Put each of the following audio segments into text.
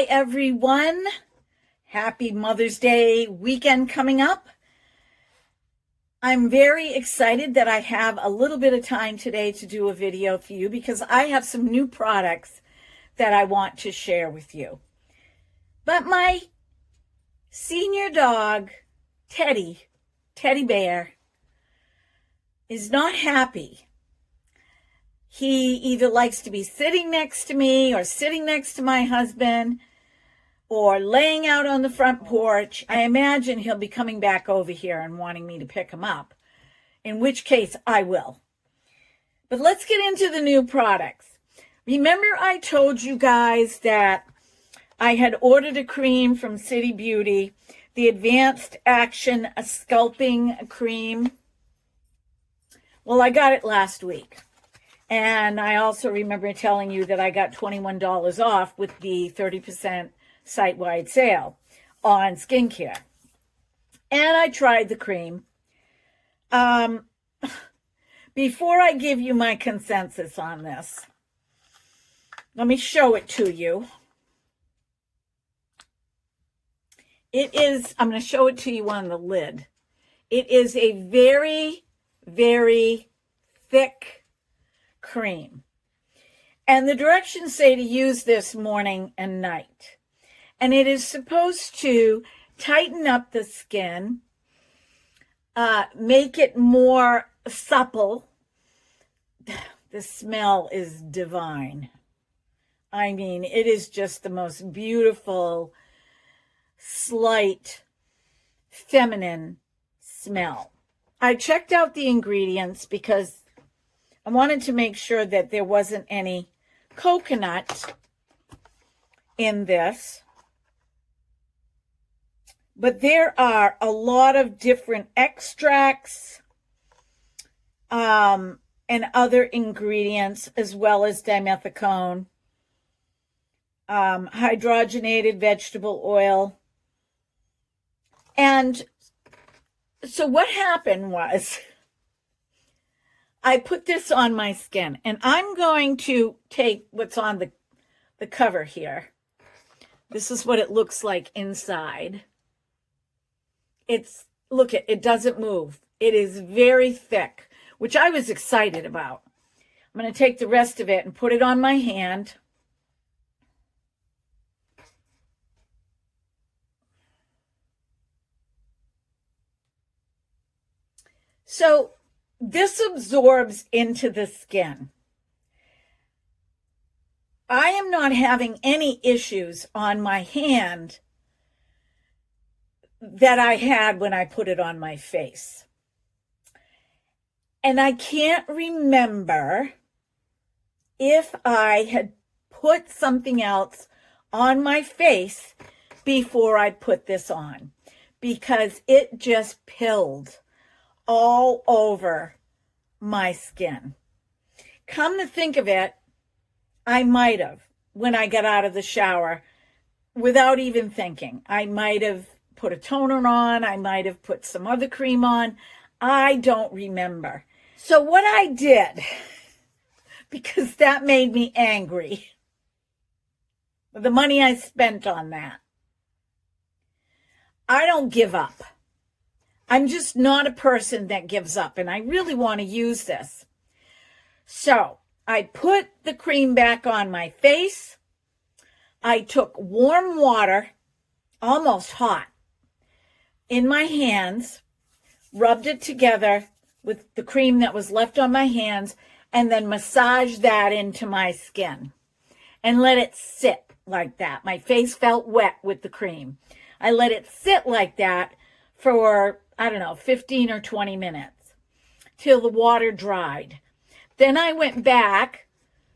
Hi, everyone. Happy Mother's Day weekend coming up. I'm very excited that I have a little bit of time today to do a video for you because I have some new products that I want to share with you. But my senior dog, Teddy Bear, is not happy. He either likes to be sitting next to me or sitting next to my husband or laying out on the front porch. I imagine he'll be coming back over here and wanting me to pick him up, in which case I will. But let's get into the new products. Remember I told you guys that I had ordered a cream from City Beauty, the Advanced Action Sculpting Cream. Well, I got it last week. And I also remember telling you that I got $21 off with the 30% site-wide sale on skincare. And I tried the cream. Before I give you my consensus on this, let me show it to you. It is, I'm going to show it to you on the lid. It is a very, very thick cream. And the directions say to use this morning and night. And it is supposed to tighten up the skin, make it more supple. The smell is divine. I mean, it is just the most beautiful, slight, feminine smell. I checked out the ingredients because I wanted to make sure that there wasn't any coconut in this. But there are a lot of different extracts and other ingredients, as well as dimethicone, hydrogenated vegetable oil. And so what happened was, I put this on my skin, and I'm going to take what's on the cover here. This is what it looks like inside. Look, it doesn't move. It is very thick, which I was excited about. I'm going to take the rest of it and put it on my hand. So this absorbs into the skin. I am not having any issues on my hand that I had when I put it on my face. And I can't remember if I had put something else on my face before I put this on, because it just pilled all over my skin. Come to think of it, I might have, when I got out of the shower, without even thinking, I might have put a toner on, I might have put some other cream on. I don't remember. So what I did, because that made me angry, the money I spent on that, I don't give up. I'm just not a person that gives up, and I really want to use this. So I put the cream back on my face. I took warm water, almost hot, in my hands, rubbed it together with the cream that was left on my hands, and then massaged that into my skin and let it sit like that. My face felt wet with the cream. I let it sit like that for, I don't know, 15 or 20 minutes till the water dried. Then I went back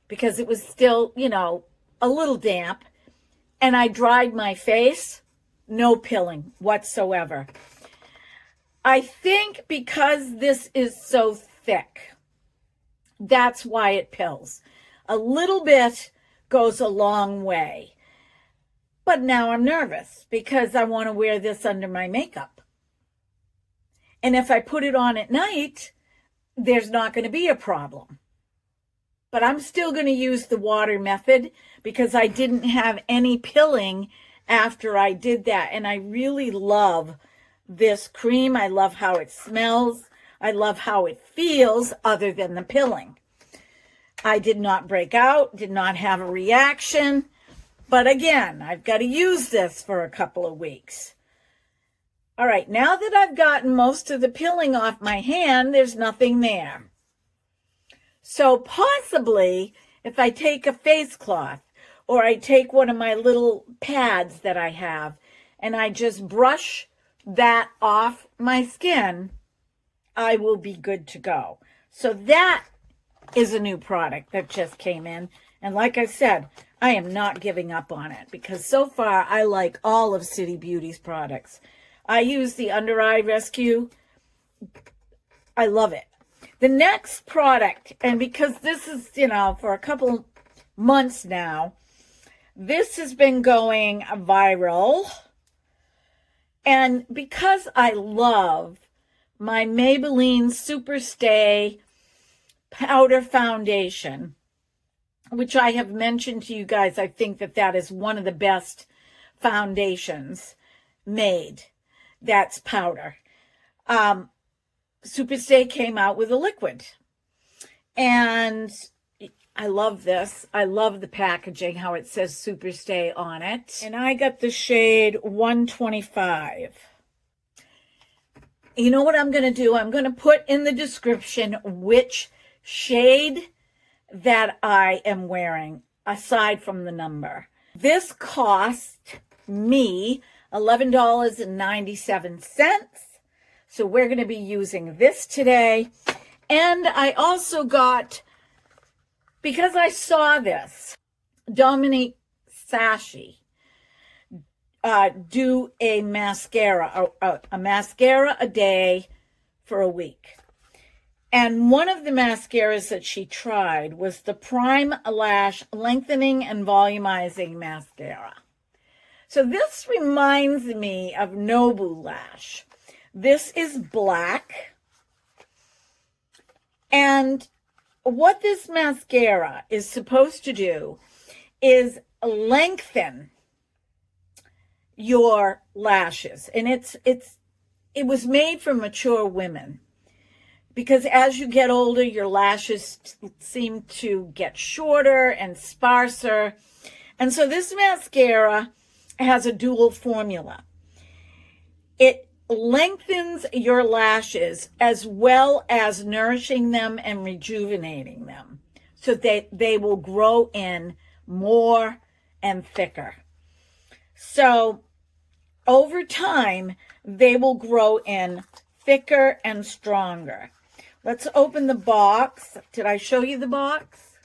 because it was still, you know, a little damp, and I dried my face. No pilling whatsoever. I think because this is so thick, that's why it pills. A little bit goes a long way. But now I'm nervous because I want to wear this under my makeup. And if I put it on at night, there's not going to be a problem. but I'm still going to use the water method because I didn't have any pilling after I did that. And I really love this cream. I love how it smells. I love how it feels other than the pilling. I did not break out, did not have a reaction. But again, I've got to use this for a couple of weeks. All right, now that I've gotten most of the pilling off my hand, there's nothing there. So possibly, if I take a face cloth or I take one of my little pads that I have and I just brush that off my skin, I will be good to go. So that is a new product that just came in. And like I said, I am not giving up on it because so far I like all of City Beauty's products. I use the Under Eye Rescue. I love it. The next product, and because this is, for a couple months now, this has been going viral. And because I love my Maybelline Superstay Powder Foundation, which I have mentioned to you guys, I think that is one of the best foundations made. That's powder. Superstay came out with a liquid. And I love this. I love the packaging, how it says Superstay on it. And I got the shade 125. You know what I'm going to do? I'm going to put in the description which shade that I am wearing, aside from the number. This cost me $11.97. So we're going to be using this today. And I also got, because I saw this, Dominique Sashi do a mascara a day for a week. And one of the mascaras that she tried was the Prime Lash Lengthening and Volumizing Mascara. So this reminds me of Nobulash. This is black. And what this mascara is supposed to do is lengthen your lashes. And it was made for mature women. Because as you get older, your lashes seem to get shorter and sparser. And so this mascara has a dual formula. It lengthens your lashes as well as nourishing them and rejuvenating them. So they will grow in more and thicker. So over time, they will grow in thicker and stronger. Let's open the box. Did I show you the box?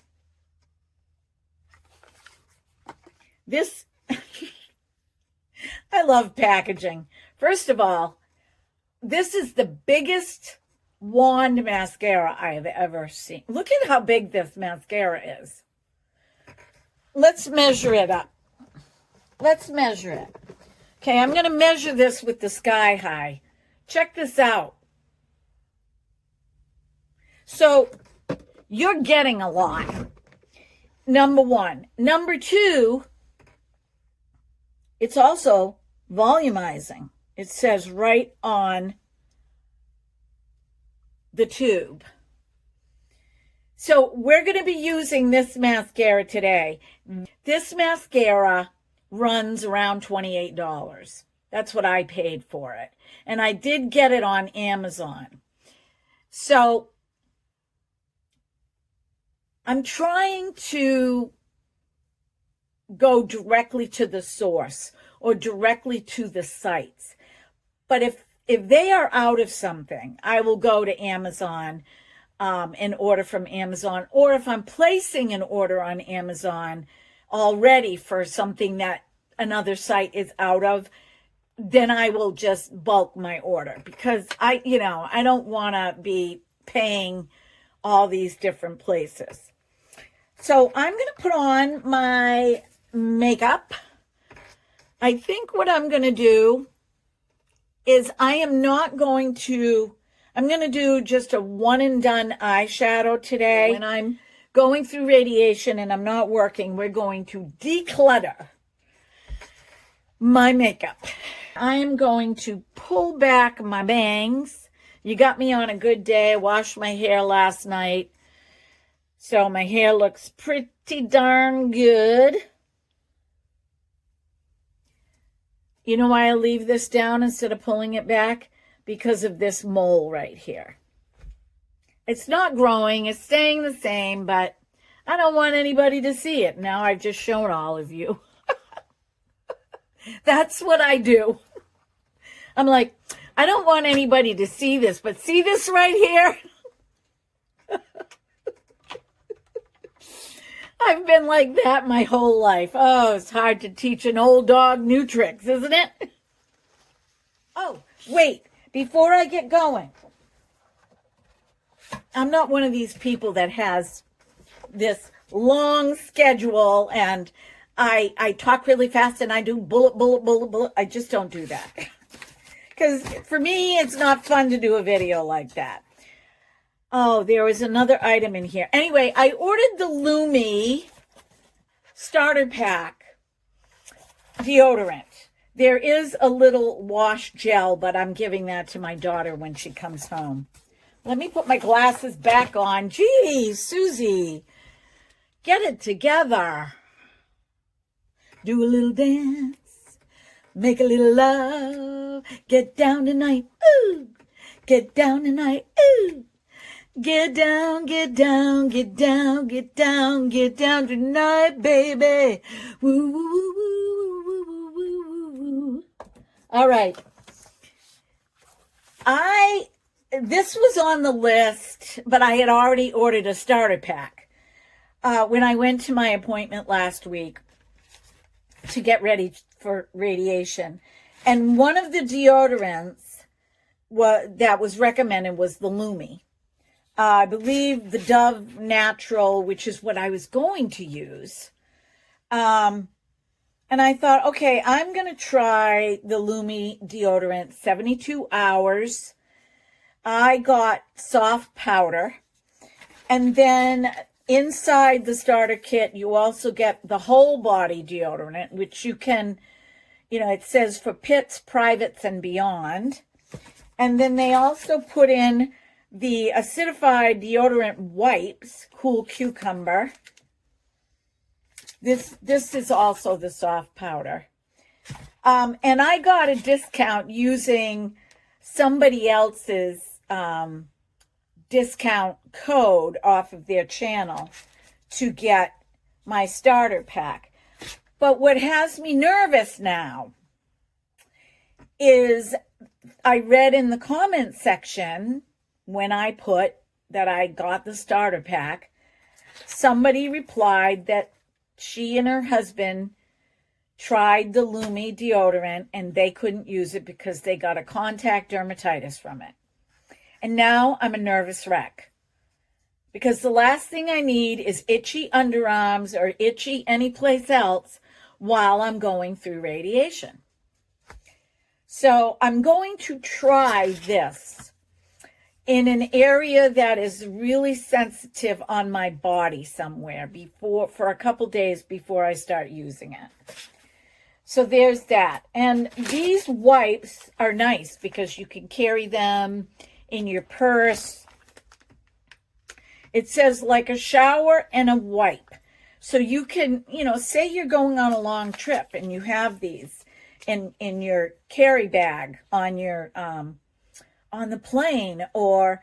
This, I love packaging. First of all, this is the biggest wand mascara I have ever seen. Look at how big this mascara is. Let's measure it up. Let's measure it. Okay, I'm going to measure this with the Sky High. Check this out. So you're getting a lot. Number one. Number two, it's also volumizing. It says right on the tube. So we're going to be using this mascara today. This mascara runs around $28. That's what I paid for it. And I did get it on Amazon. So I'm trying to go directly to the source or directly to the sites. But if they are out of something, I will go to Amazon and order from Amazon. Or if I'm placing an order on Amazon already for something that another site is out of, then I will just bulk my order. Because I don't want to be paying all these different places. So I'm going to put on my makeup. I think what I'm going to do is I'm going to do just a one and done eyeshadow today. And I'm going through radiation and I'm not working, we're going to declutter my makeup. I am going to pull back my bangs. You got me on a good day. I washed my hair last night, so my hair looks pretty darn good. You know why I leave this down instead of pulling it back? Because of this mole right here. It's not growing, it's staying the same, but I don't want anybody to see it. Now I've just shown all of you. That's what I do. I'm like, I don't want anybody to see this, but see this right here? I've been like that my whole life. Oh, it's hard to teach an old dog new tricks, isn't it? Oh, wait, before I get going, I'm not one of these people that has this long schedule and I talk really fast and I do bullet. I just don't do that. Because for me, it's not fun to do a video like that. Oh, there was another item in here. Anyway, I ordered the Lumi starter pack deodorant. There is a little wash gel, but I'm giving that to my daughter when she comes home. Let me put my glasses back on. Gee, Susie, get it together. Do a little dance, make a little love, get down tonight, ooh, get down tonight, ooh. Get down, get down, get down, get down, get down tonight, baby. Woo, woo, woo, woo, woo, woo, woo, woo. All right. This was on the list, but I had already ordered a starter pack when I went to my appointment last week to get ready for radiation. And one of the deodorants that was recommended was the Lumi. I believe the Dove Natural, which is what I was going to use. And I thought, okay, I'm going to try the Lumi deodorant, 72 hours. I got soft powder. And then inside the starter kit, you also get the whole body deodorant, which you can, it says for pits, privates, and beyond. And then they also put in the acidified deodorant wipes, Cool Cucumber. This is also the soft powder. And I got a discount using somebody else's discount code off of their channel to get my starter pack. But what has me nervous now is I read in the comments section when I put that I got the starter pack, somebody replied that she and her husband tried the Lumi deodorant and they couldn't use it because they got a contact dermatitis from it. And now I'm a nervous wreck because the last thing I need is itchy underarms or itchy anyplace else while I'm going through radiation. So I'm going to try this in an area that is really sensitive on my body somewhere for a couple days before I start using it. So there's that. And these wipes are nice because you can carry them in your purse. It says like a shower and a wipe. So you can, say you're going on a long trip and you have these in your carry bag on your on the plane or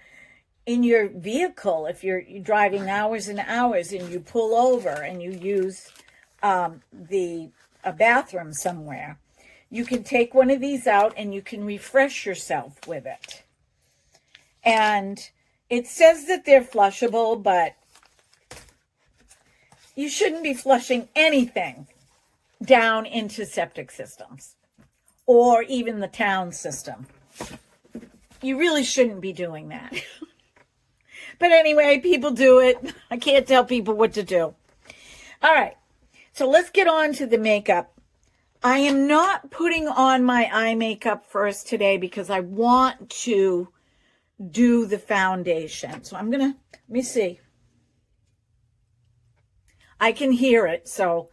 in your vehicle if you're driving hours and hours and you pull over and you use a bathroom somewhere. You can take one of these out and you can refresh yourself with it. And it says that they're flushable, but you shouldn't be flushing anything down into septic systems or even the town system. You really shouldn't be doing that. But anyway, people do it. I can't tell people what to do. All right. So let's get on to the makeup. I am not putting on my eye makeup first today because I want to do the foundation. So I'm going to, let me see. I can hear it, so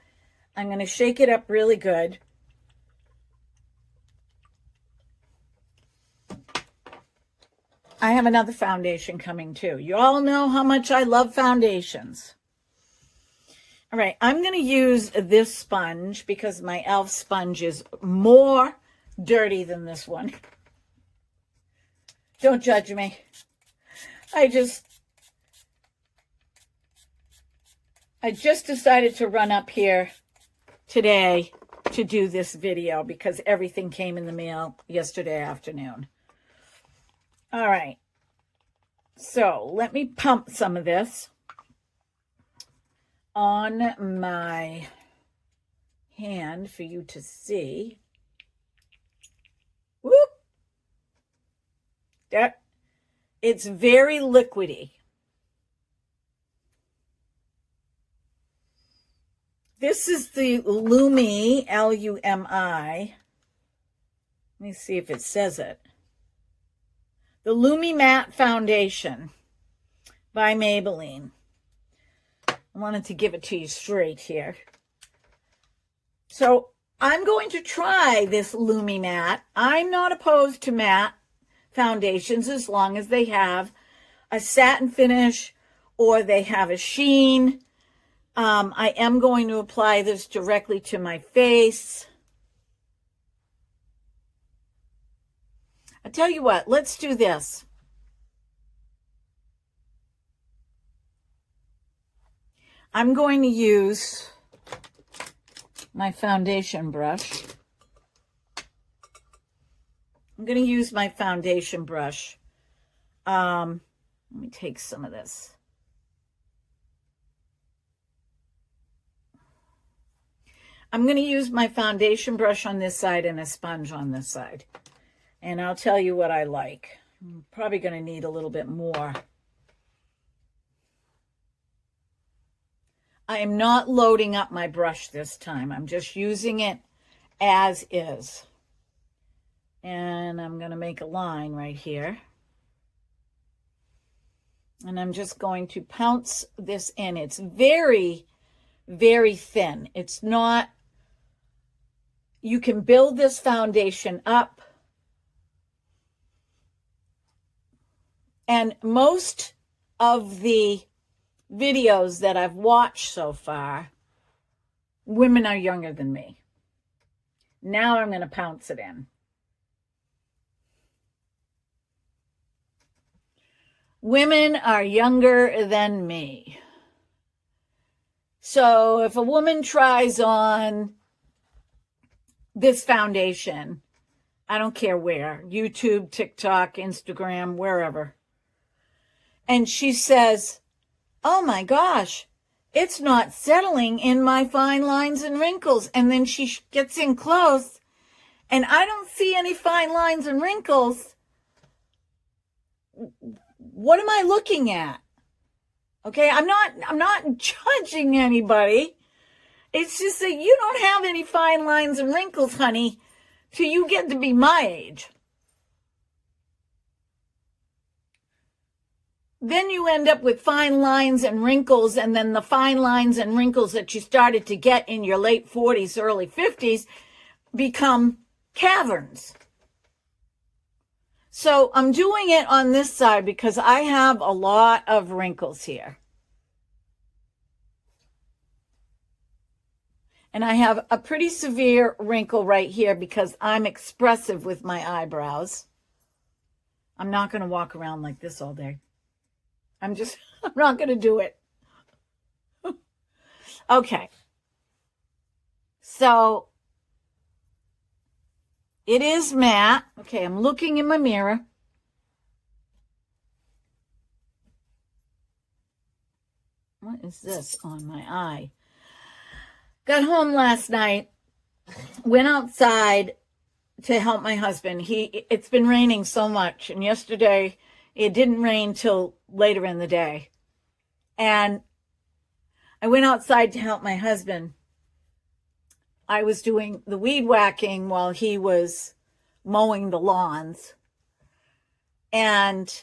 I'm going to shake it up really good. I have another foundation coming too. You all know how much I love foundations. All right, I'm going to use this sponge because my e.l.f. sponge is more dirty than this one. Don't judge me. I just decided to run up here today to do this video because everything came in the mail yesterday afternoon. All right, so let me pump some of this on my hand for you to see. Whoop! That, it's very liquidy. This is the Lumi, L-U-M-I. Let me see if it says it. The Lumi-Matte Foundation by Maybelline. I wanted to give it to you straight here. So I'm going to try this Lumi-Matte. I'm not opposed to matte foundations as long as they have a satin finish or they have a sheen. I am going to apply this directly to my face. I tell you what, let's do this. I'm going to use my foundation brush. I'm going to use my foundation brush. Let me take some of this. I'm going to use my foundation brush on this side and a sponge on this side. And I'll tell you what I like. I'm probably going to need a little bit more. I am not loading up my brush this time. I'm just using it as is. And I'm going to make a line right here. And I'm just going to pounce this in. It's very, very thin. It's not, you can build this foundation up. And most of the videos that I've watched so far, women are younger than me. Now I'm going to pounce it in. Women are younger than me. So if a woman tries on this foundation, I don't care where, YouTube, TikTok, Instagram, wherever, and she says, oh my gosh, it's not settling in my fine lines and wrinkles. And then she gets in close and I don't see any fine lines and wrinkles. What am I looking at? Okay, I'm not judging anybody. It's just that you don't have any fine lines and wrinkles, honey, till you get to be my age. Then you end up with fine lines and wrinkles, and then the fine lines and wrinkles that you started to get in your late 40s, early 50s become caverns. So I'm doing it on this side because I have a lot of wrinkles here. And I have a pretty severe wrinkle right here because I'm expressive with my eyebrows. I'm not going to walk around like this all day. I'm not going to do it. Okay. So it is matte. Okay, I'm looking in my mirror. What is this on my eye? Got home last night, went outside to help my husband. It's been raining so much, and yesterday it didn't rain till later in the day. And I went outside to help my husband. I was doing the weed whacking while he was mowing the lawns. And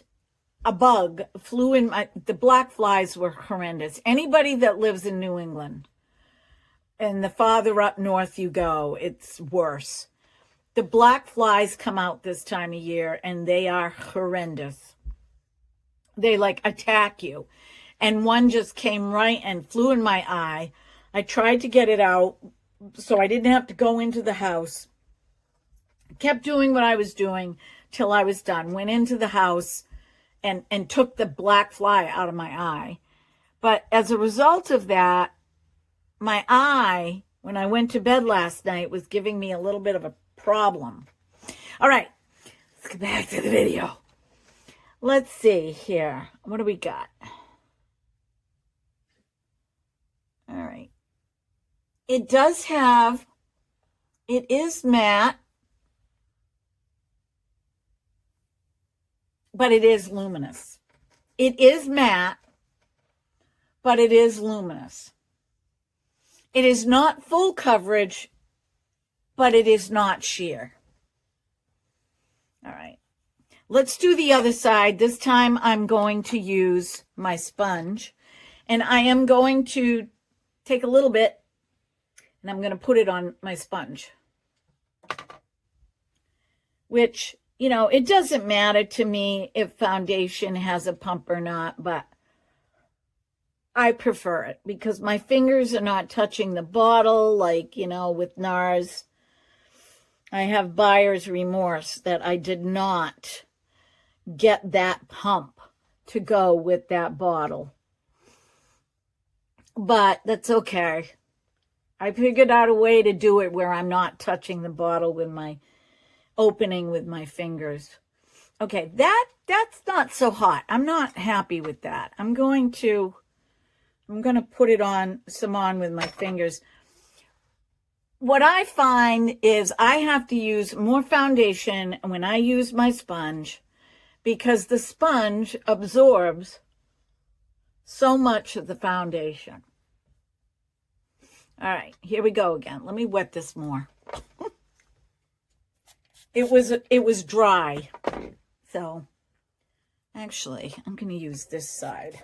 a bug flew in the black flies were horrendous. Anybody that lives in New England, and the farther up north you go, it's worse. The black flies come out this time of year, and they are horrendous. They like attack you. And one just came right and flew in my eye. I tried to get it out so I didn't have to go into the house. Kept doing what I was doing till I was done. Went into the house and took the black fly out of my eye. But as a result of that, my eye, when I went to bed last night, was giving me a little bit of a problem. All right, let's get back to the video. Let's see here. What do we got? All right. It does have, it is matte, but it is luminous. It is matte, but it is luminous. It is not full coverage, but it is not sheer. All right. Let's do the other side. This time I'm going to use my sponge, and I am going to take a little bit and I'm going to put it on my sponge, which, you know, it doesn't matter to me if foundation has a pump or not, but I prefer it because my fingers are not touching the bottle like, you know, with Nars. I have buyer's remorse that I did not get that pump to go with that bottle. But that's okay. I figured out a way to do it where I'm not touching the bottle with my opening with my fingers. Okay, that's not so hot. I'm not happy with that. I'm going to put it on with my fingers. What I find is I have to use more foundation when I use my sponge because the sponge absorbs so much of the foundation. All right, here we go again. Let me wet this more. It was dry. So actually, I'm going to use this side.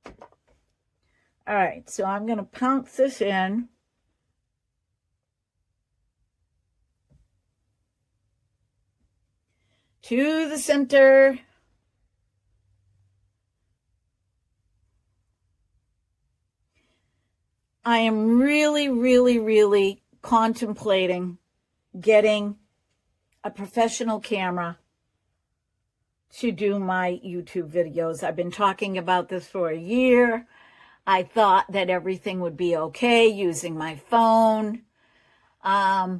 All right, so I'm going to pounce this in. To the center. I am really, really, really contemplating getting a professional camera to do my YouTube videos. I've been talking about this for a year. I thought that everything would be okay using my phone. I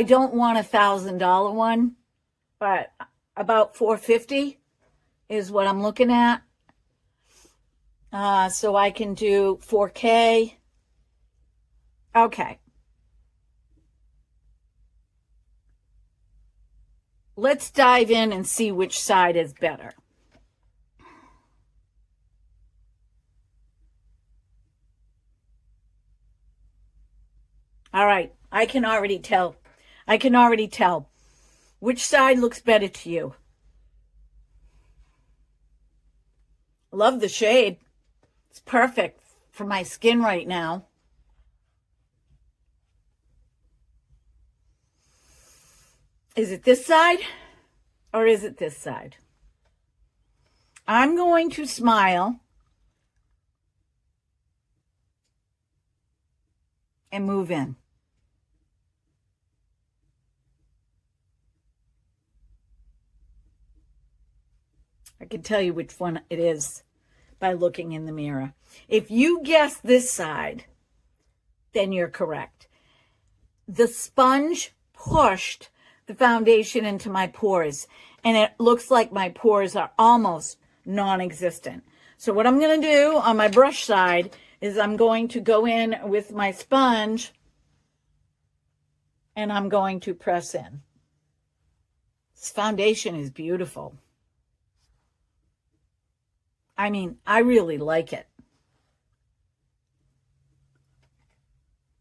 don't want $1,000 one, but about $450 is what I'm looking at. So I can do 4K. Okay. Let's dive in and see which side is better. All right, I can already tell. Which side looks better to you? Love the shade. It's perfect for my skin right now. Is it this side or is it this side? I'm going to smile and move in. I can tell you which one it is by looking in the mirror. If you guess this side, then you're correct. The sponge pushed the foundation into my pores, and it looks like my pores are almost non-existent. So what I'm going to do on my brush side is I'm going to go in with my sponge and I'm going to press in. This foundation is beautiful. I mean, I really like it.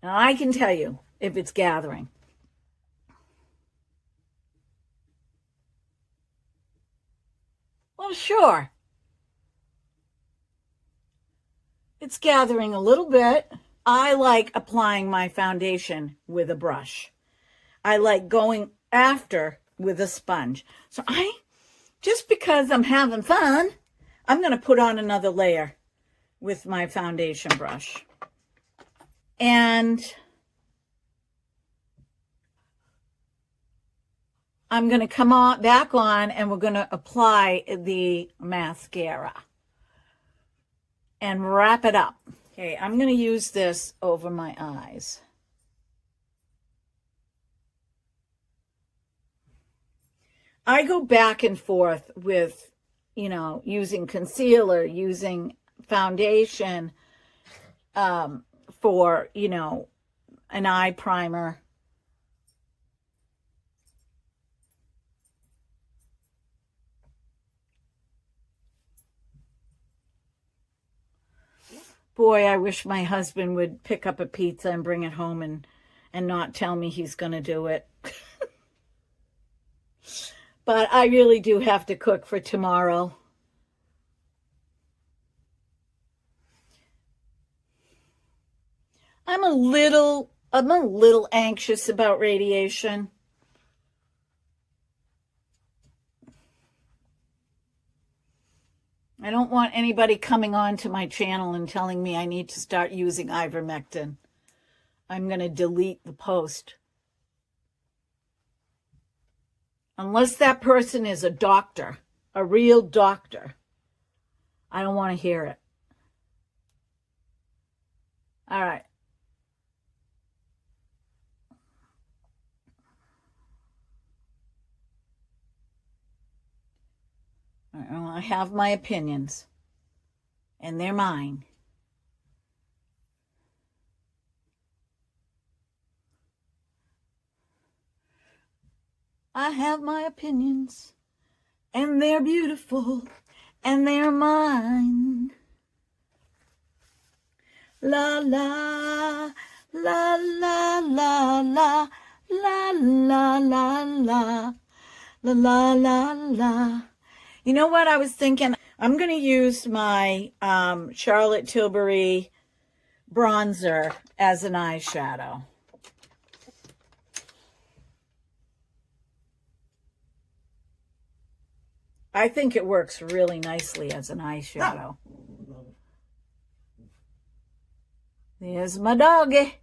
Now I can tell you if it's gathering. Well, sure. It's gathering a little bit. I like applying my foundation with a brush. I like going after with a sponge. So just because I'm having fun, I'm going to put on another layer with my foundation brush. And I'm going to come back on and we're going to apply the mascara and wrap it up. Okay, I'm going to use this over my eyes. I go back and forth with, using concealer, using foundation for, an eye primer. Boy, I wish my husband would pick up a pizza and bring it home and not tell me he's going to do it. But I really do have to cook for tomorrow. I'm a little anxious about radiation. I don't want anybody coming on to my channel and telling me I need to start using ivermectin. I'm going to delete the post. Unless that person is a doctor, a real doctor, I don't want to hear it. All right. I have my opinions, and they're mine. I have my opinions, and they're beautiful, and they're mine. La la, la la la la, la la la la, la la la la. You know what I was thinking? I'm going to use my Charlotte Tilbury bronzer as an eyeshadow. I think it works really nicely as an eyeshadow. There's my doggy.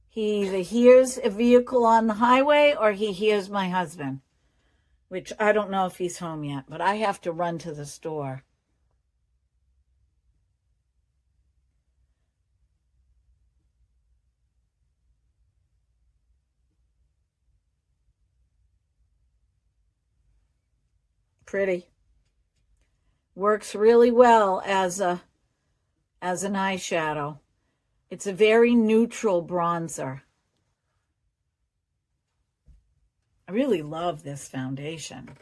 He either hears a vehicle on the highway or he hears my husband, which I don't know if he's home yet, but I have to run to the store. Pretty. Works really well as an eyeshadow. It's a very neutral bronzer. I really love this foundation.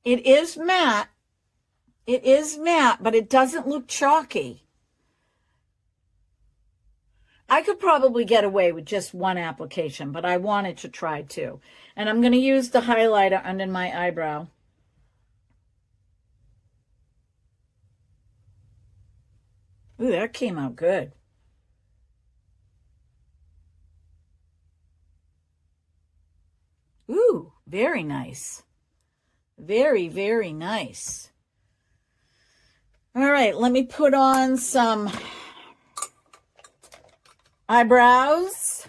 It is matte. It is matte, but it doesn't look chalky. I could probably get away with just one application, but I wanted to try two. And I'm going to use the highlighter under my eyebrow. Ooh, that came out good. Ooh, very nice. Very, very nice. All right, let me put on some eyebrows.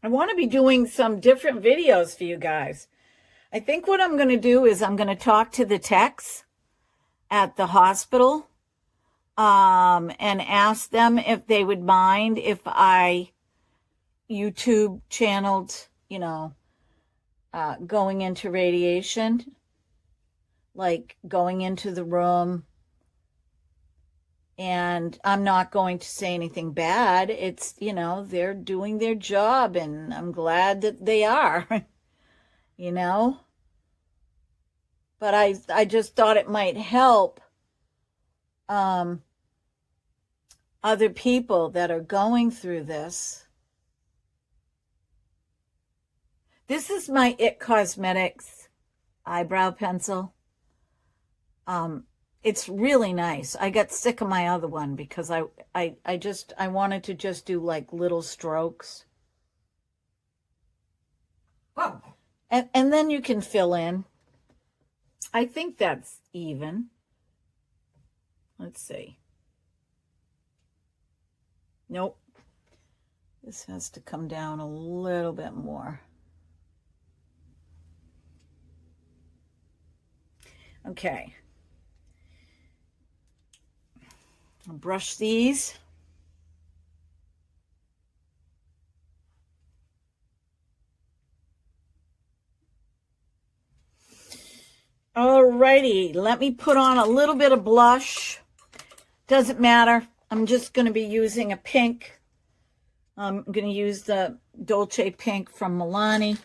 I want to be doing some different videos for you guys. I think what I'm going to do is I'm going to talk to the techs at the hospital and ask them if they would mind if I YouTube channeled, going into radiation, like going into the room. And I'm not going to say anything bad. It's, they're doing their job, and I'm glad that they are, But I just thought it might help other people that are going through this. This is my IT Cosmetics eyebrow pencil. It's really nice. I got sick of my other one because I wanted to just do like little strokes. Wow. And then you can fill in. I think that's even. Let's see. Nope. This has to come down a little bit more. Okay. I'll brush these. Alrighty, let me put on a little bit of blush. Doesn't matter. I'm just going to be using a pink. I'm going to use the Dolce pink from Milano.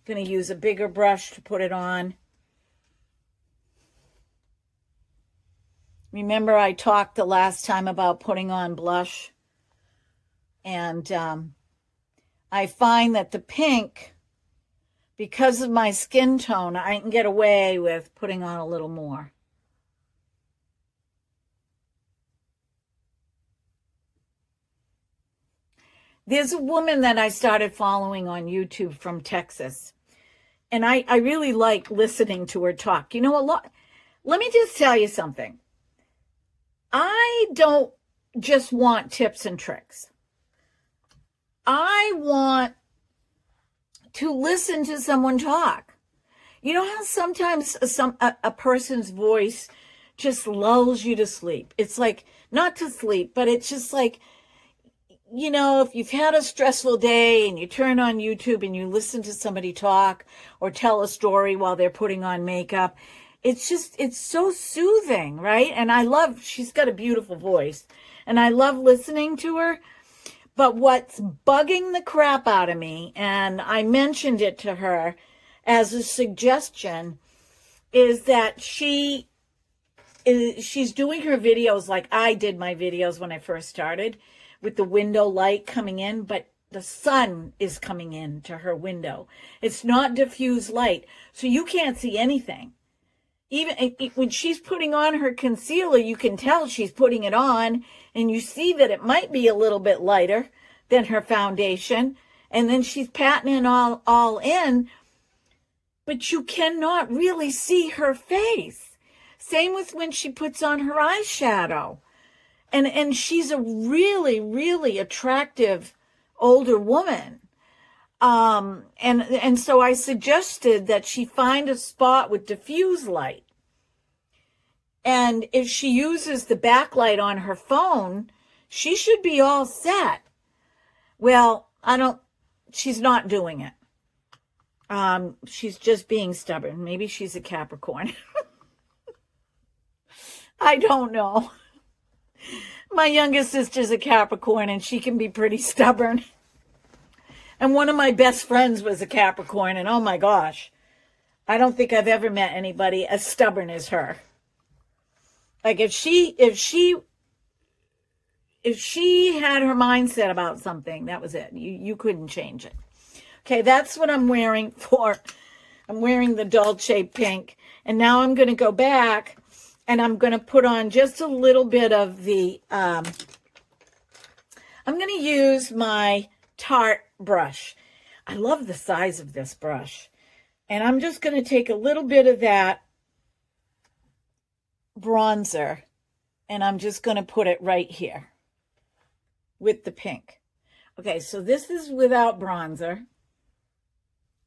Going to use a bigger brush to put it on. Remember I talked the last time about putting on blush, and I find that the pink, because of my skin tone, I can get away with putting on a little more. There's a woman that I started following on YouTube from Texas, and I really like listening to her talk. You know, a lot. Let me just tell you something. I don't just want tips and tricks. I want to listen to someone talk. You know how sometimes a person's voice just lulls you to sleep? It's like, not to sleep, but it's just like, you know, if you've had a stressful day and you turn on YouTube and you listen to somebody talk or tell a story while they're putting on makeup, it's so soothing, right? And she's got a beautiful voice, and I love listening to her. But what's bugging the crap out of me, and I mentioned it to her as a suggestion, is that she's doing her videos like I did my videos when I first started, with the window light coming in, but the sun is coming in to her window. It's not diffused light, so you can't see anything. Even when she's putting on her concealer, you can tell she's putting it on, and you see that it might be a little bit lighter than her foundation, and then she's patting it all in, but you cannot really see her face. Same with when she puts on her eyeshadow. And she's a really, really attractive older woman. And so I suggested that she find a spot with diffuse light. And if she uses the backlight on her phone, she should be all set. Well, she's not doing it. She's just being stubborn. Maybe she's a Capricorn. I don't know. My youngest sister's a Capricorn, and she can be pretty stubborn. And one of my best friends was a Capricorn, and oh my gosh, I don't think I've ever met anybody as stubborn as her. Like if she had her mindset about something, that was it. You couldn't change it. Okay, that's what I'm wearing I'm wearing the Dolce pink, and now I'm going to go back and I'm going to put on just a little bit of the, I'm going to use my Tarte brush. I love the size of this brush. And I'm just going to take a little bit of that bronzer, and I'm just going to put it right here with the pink. Okay, so this is without bronzer,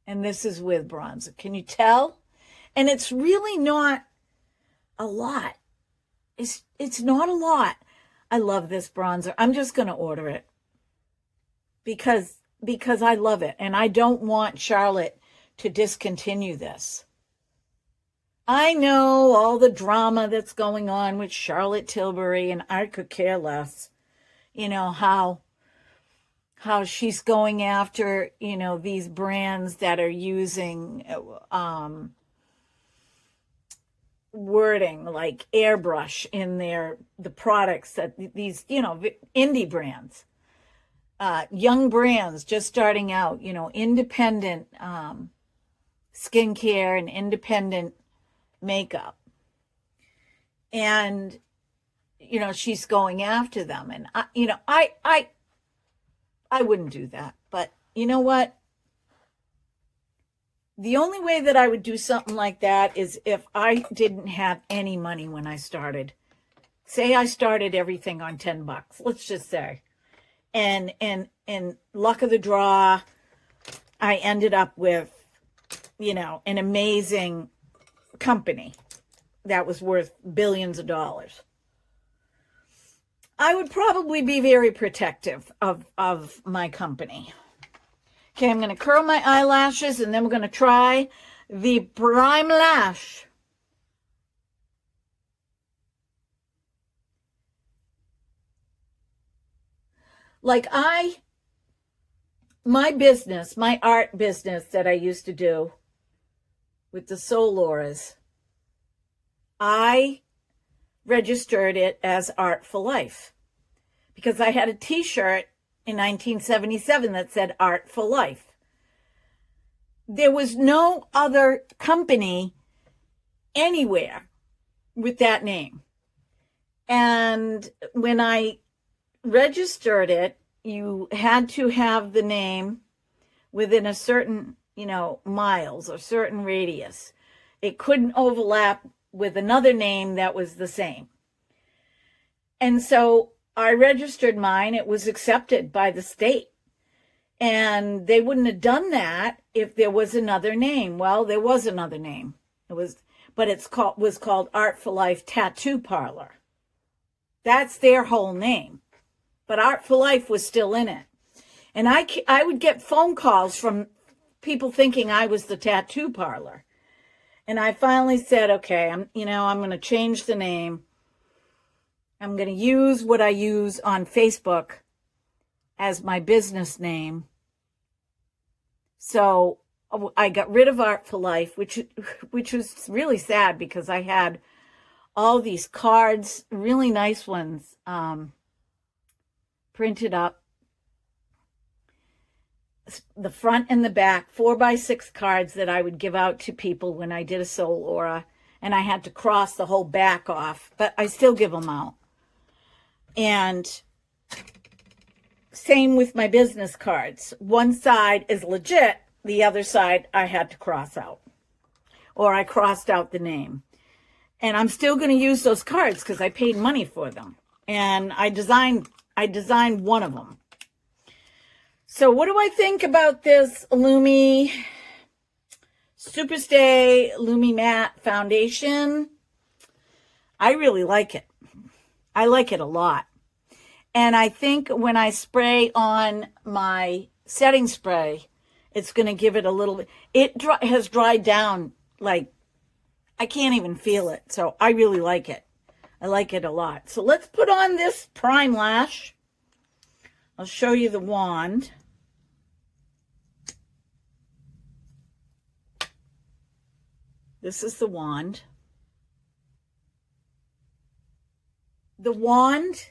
and this is with bronzer. Can you tell? And it's really not a lot. It's not a lot. I love this bronzer. I'm just going to order it because I love it, and I don't want Charlotte to discontinue this. I know all the drama that's going on with Charlotte Tilbury, and I could care less. You know, how she's going after, you know, these brands that are using wording like airbrush in the products, that these, you know, indie brands. young brands just starting out, you know, independent skincare and independent makeup. And, you know, she's going after them. And, I wouldn't do that. But you know what? The only way that I would do something like that is if I didn't have any money when I started. Say I started everything on $10, let's just say. And luck of the draw, I ended up with, you know, an amazing company that was worth billions of dollars. I would probably be very protective of my company. Okay, I'm going to curl my eyelashes, and then we're going to try the Prime Lash. Like my business, my art business that I used to do with the Soul Auras, I registered it as Art for Life because I had a t-shirt in 1977 that said Art for Life. There was no other company anywhere with that name. And when I registered it, you had to have the name within a certain, you know, miles or certain radius. It couldn't overlap with another name that was the same. And so I registered mine. It was accepted by the state. And they wouldn't have done that if there was another name. Well, there was another name. Was called Art for Life Tattoo Parlor. That's their whole name. But Art for Life was still in it. And I would get phone calls from people thinking I was the tattoo parlor. And I finally said, okay, I'm going to change the name. I'm going to use what I use on Facebook as my business name. So I got rid of Art for Life, which was really sad because I had all these cards, really nice ones, printed up. The front and the back, 4x6 cards that I would give out to people when I did a Soul Aura. And I had to cross the whole back off, but I still give them out. And same with my business cards. One side is legit. The other side I had to cross out. Or I crossed out the name. And I'm still going to use those cards because I paid money for them. And I designed one of them. So what do I think about this Superstay Lumi-Matte Foundation? I really like it. I like it a lot. And I think when I spray on my setting spray, it's going to give it a little bit. It has dried down, like, I can't even feel it. So I really like it. I like it a lot. So let's put on this Prime Lash. I'll show you the wand. This is the wand. The wand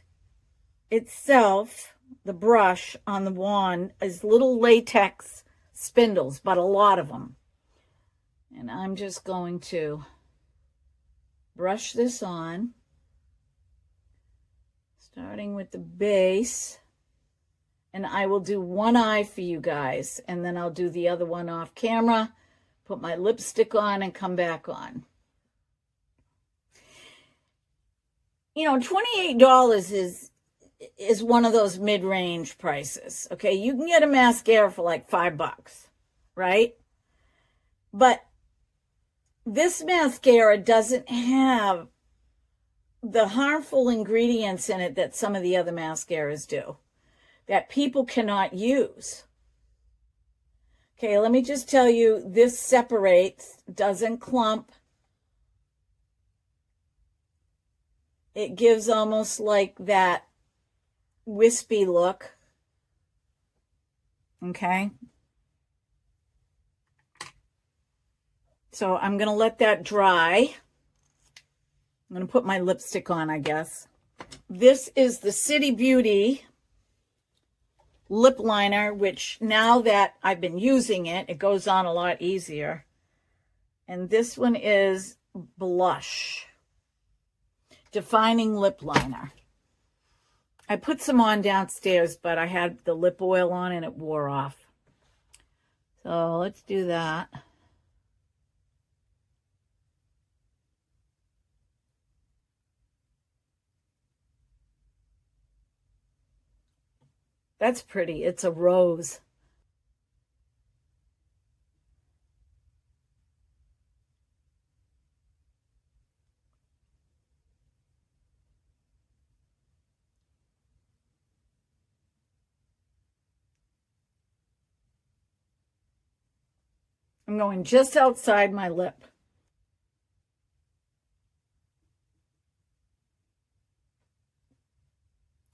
itself, the brush on the wand, is little latex spindles, but a lot of them. And I'm just going to brush this on, starting with the base. And I will do one eye for you guys, and then I'll do the other one off camera, put my lipstick on, and come back on. You know, $28 is one of those mid-range prices, okay? You can get a mascara for like $5, right? But this mascara doesn't have the harmful ingredients in it that some of the other mascaras do, that people cannot use. Okay, let me just tell you, this separates, doesn't clump. It gives almost like that wispy look. Okay. So I'm going to let that dry. I'm going to put my lipstick on, I guess. This is the City Beauty lip liner, which now that I've been using it, it goes on a lot easier. And this one is Blush Defining Lip Liner. I put some on downstairs, but I had the lip oil on and it wore off. So let's do that. That's pretty. It's a rose. I'm going just outside my lip.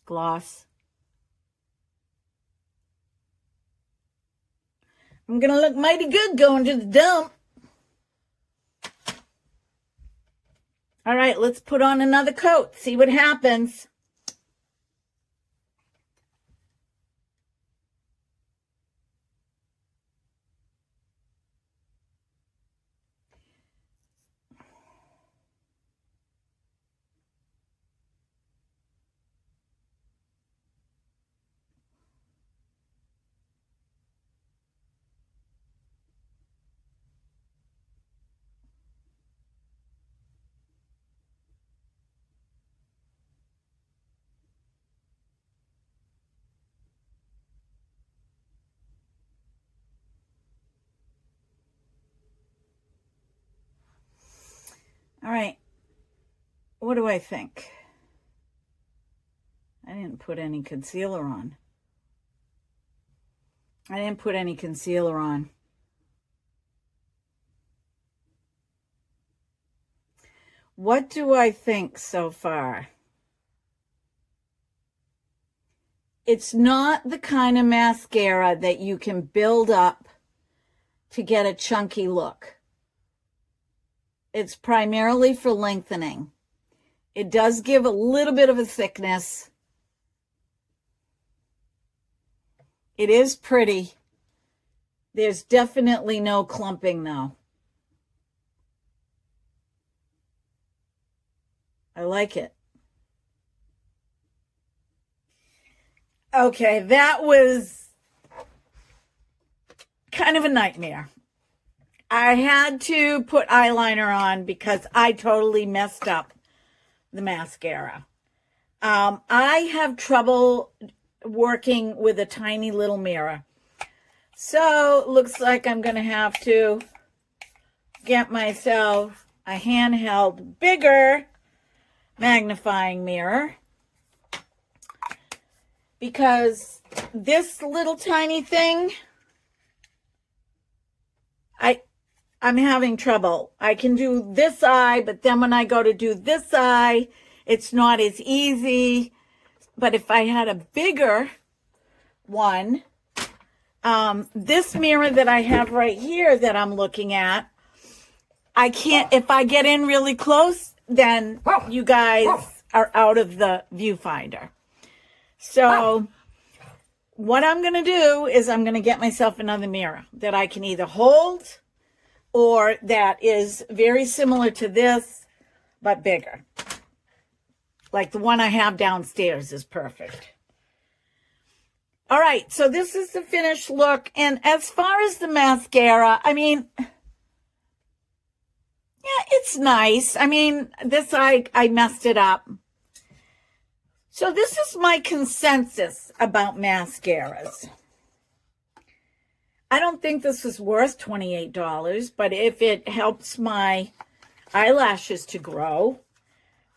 Gloss. I'm going to look mighty good going to the dump. All right, let's put on another coat, see what happens. All right, what do I think? I didn't put any concealer on. What do I think so far? It's not the kind of mascara that you can build up to get a chunky look. It's primarily for lengthening. It does give a little bit of a thickness. It is pretty. There's definitely no clumping though. I like it. Okay, that was kind of a nightmare. I had to put eyeliner on because I totally messed up the mascara. I have trouble working with a tiny little mirror. So, looks like I'm going to have to get myself a handheld bigger magnifying mirror, because this little tiny thing, I'm having trouble. I can do this eye, but then when I go to do this eye, it's not as easy. But if I had a bigger one, this mirror that I have right here that I'm looking at, I can't, if I get in really close, then you guys are out of the viewfinder. So what I'm going to do is I'm going to get myself another mirror that I can either hold or that is very similar to this, but bigger. Like the one I have downstairs is perfect. All right, so this is the finished look. And as far as the mascara, I mean, yeah, it's nice. I mean, this I messed it up. So this is my consensus about mascaras. I don't think this is worth $28, but if it helps my eyelashes to grow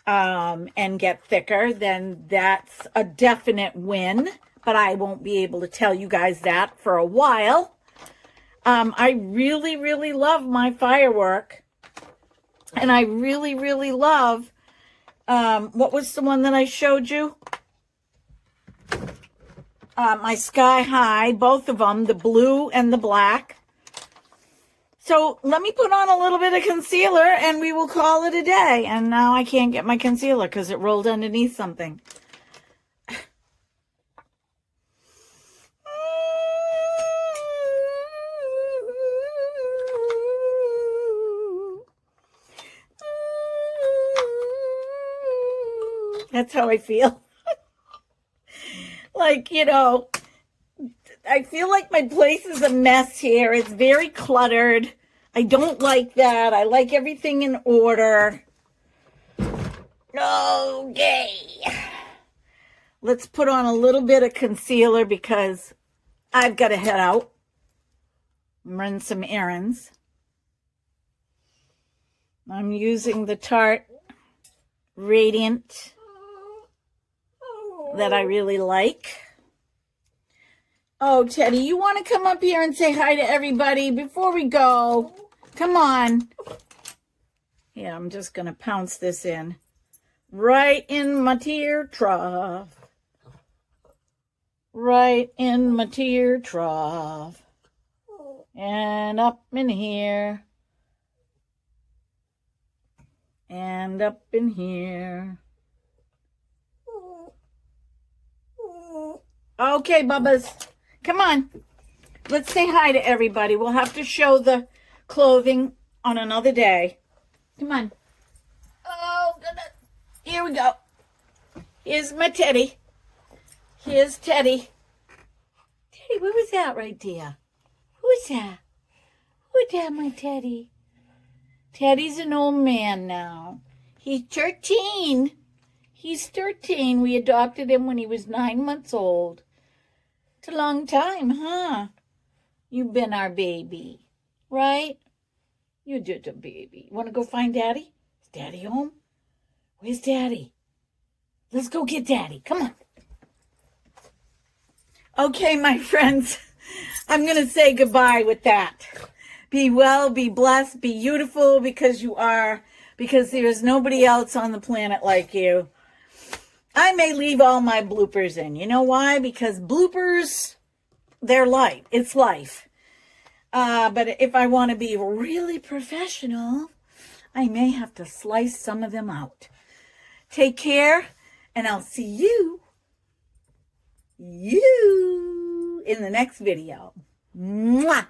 and get thicker, then that's a definite win. But I won't be able to tell you guys that for a while. I really, really love my Firework. And I really, really love, what was the one that I showed you? My Sky High, both of them, the blue and the black. So let me put on a little bit of concealer and we will call it a day. And now I can't get my concealer because it rolled underneath something. That's how I feel. Like, you know, I feel like my place is a mess here. It's very cluttered. I don't like that. I like everything in order. Okay. Let's put on a little bit of concealer because I've got to head out and run some errands. I'm using the Tarte Radiant that I really like. Oh, Teddy, you want to come up here and say hi to everybody before we go? Come on. Yeah, I'm just going to pounce this in. Right in my tear trough. Right in my tear trough. And up in here. And up in here. Okay, Bubbas. Come on. Let's say hi to everybody. We'll have to show the clothing on another day. Come on. Oh, goodness. Here we go. Here's my Teddy. Here's Teddy. Teddy, what was that right there? Who's that? Who's that, my Teddy? Teddy's an old man now. He's 13. He's 13. We adopted him when he was 9 months old. It's a long time, huh? You've been our baby, right? You're just a baby. Want to go find Daddy? Is Daddy home? Where's Daddy? Let's go get Daddy. Come on. Okay, my friends, I'm going to say goodbye with that. Be well, be blessed, be beautiful because you are, because there's nobody else on the planet like you. I may leave all my bloopers in. You know why? Because bloopers, they're life. It's life. But if I want to be really professional, I may have to slice some of them out. Take care, and I'll see you in the next video. Mwah!